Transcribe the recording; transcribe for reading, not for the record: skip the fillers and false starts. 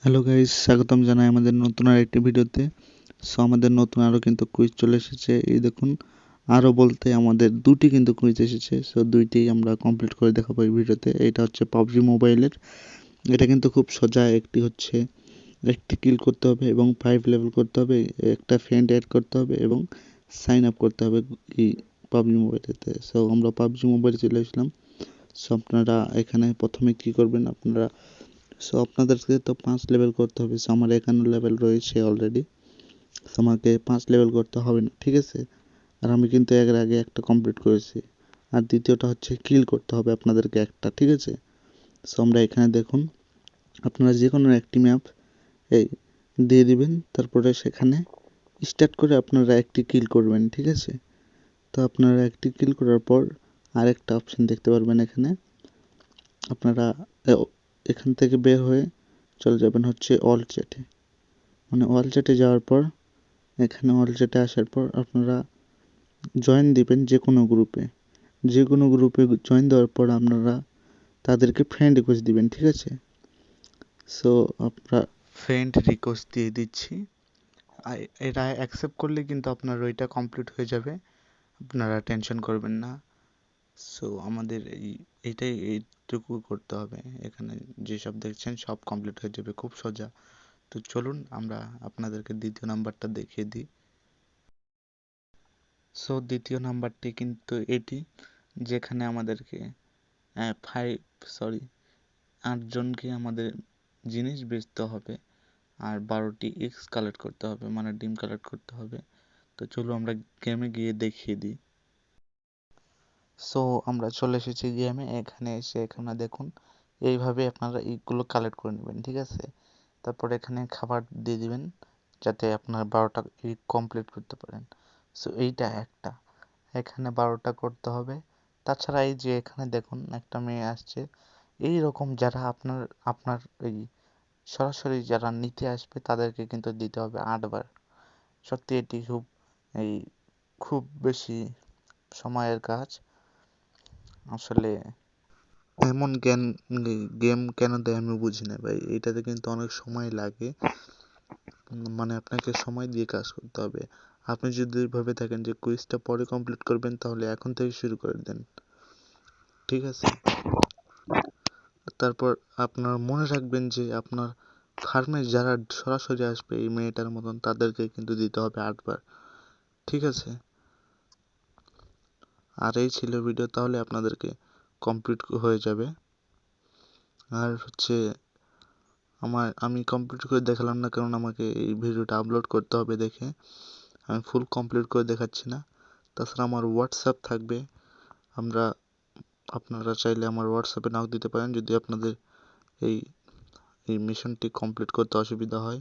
Hello guys, স্বাগতম জানাই আমাদের নতুন আরেকটি ভিডিওতে। আমাদের নতুন আরও কিন্তু কুইজ চলে এসেছে। এই দেখুন, আরও বলতে আমাদের দুটি কিন্তু কুইজ এসেছে। দুইটি আমরা কমপ্লিট করে দেখাবো এই ভিডিওতে। এটা হচ্ছে পাবজি মোবাইলের। এটা কিন্তু খুব সোজা। একটি হচ্ছে একটি কিল করতে হবে এবং 5 লেভেল করতে হবে, একটা ফ্রেন্ড অ্যাড করতে হবে এবং সাইন আপ করতে হবে এই পাবজি মোবাইলেতে। আমরা পাবজি মোবাইলে চলে আসলাম। আপনারা এখানে প্রথমে কি করবেন, আপনাদেরকে তো 5 লেভেল করতে হবে। আমার 51 লেভেল রয়েছে অলরেডি। আমাকে 5 লেভেল করতে হবে না, ঠিক আছে? আর আমি কিন্তু এর আগে একটা কমপ্লিট করেছি। আর দ্বিতীয়টা হচ্ছে কিল করতে হবে আপনাদেরকে একটা, ঠিক আছে? আমরা এখানে দেখুন, আপনারা যে কোনো একটি ম্যাপ এই দিয়ে দিবেন, তারপরে সেখানে স্টার্ট করে আপনারা একটি কিল করবেন, ঠিক আছে? তো আপনারা একটি কিল করার পর আরেকটা অপশন দেখতে পারবেন এখানে। আপনারা এখান থেকে বের হয়ে চলে যাবেন হচ্ছে অল চ্যাটে। মানে অল চ্যাটে যাওয়ার পর এখানে অল চ্যাটে আসার পর আপনারা জয়েন দিবেন যে কোনো গ্রুপে। যে কোনো গ্রুপে জয়েন দেওয়ার পর আপনারা তাদেরকে ফ্রেন্ড রিকোয়েস্ট দিবেন, ঠিক আছে? আপনারা ফ্রেন্ড রিকোয়েস্ট দিয়ে দিচ্ছি। এরা অ্যাকসেপ্ট করলে কিন্তু আপনার ওইটা কমপ্লিট হয়ে যাবে। আপনারা টেনশন করবেন না। আমাদের এইটুকু করতে হবে। এখানে যেসব দেখছেন সব কমপ্লিট হয়ে যাবে, খুব সোজা। তো চলুন আমরা আপনাদেরকে দ্বিতীয় নাম্বারটা দেখিয়ে দিই। দ্বিতীয় নাম্বারটি কিন্তু এটি, যেখানে আমাদেরকে 8জনকে আমাদের জিনিস বেচতে হবে আর 12টি এক্স কালেক্ট করতে হবে, মানে ডিম কালেক্ট করতে হবে। তো চলো আমরা গেমে গিয়ে দেখিয়ে দিই। আমরা চলে এসেছি গেমে। এখানে দেখুন, এইভাবে আপনারা ইগুলো কালেক্ট করে নেবেন, ঠিক আছে? তারপর এখানে খাবার দিয়ে দিবেন যাতে আপনার 12টা ইট কমপ্লিট করতে পারেন। এইটা একটা, এখানে 12টা করতে হবে। তাছাড়া এই যে এখানে দেখুন একটা মেয়ে আসছে, এই রকম যারা আপনার আপনার এই সরাসরি যারা নিতে আসবে তাদেরকে কিন্তু দিতে হবে 8বার। সত্যি এটি এই খুব বেশি সময়ের কাজ আসলে। এমন গেম কেন দেয় আমি বুঝি না ভাই। এটাতে কিন্তু অনেক সময় লাগে, মানে আপনাকে সময় দিয়ে কাজ করতে হবে। আপনি যদি ভেবে থাকেন যে কুইজটা পরে কমপ্লিট করবেন, তাহলে এখন থেকে শুরু করে দেন, ঠিক আছে? তারপর আপনার মনে রাখবেন যে আপনার ফার্মে যারা সরাসরি আসবে এই মেয়েটার মতন, তাদেরকে কিন্তু দিতে হবে 8বার, ঠিক আছে? আর এই ছিল ভিডিও, তাহলে আপনাদেরকে কমপ্লিট হয়ে যাবে। আর হচ্ছে আমি কমপ্লিট করে দেখালাম না, কারণ আমাকে এই ভিডিওটা আপলোড করতে হবে দেখে আমি ফুল কমপ্লিট করে দেখাচ্ছি না। তাছাড়া আমার হোয়াটসঅ্যাপ থাকবে, আপনারা চাইলে আমার হোয়াটসঅ্যাপে নাও দিতে পারেন যদি আপনাদের এই এই মিশনটি কমপ্লিট করতে অসুবিধা হয়।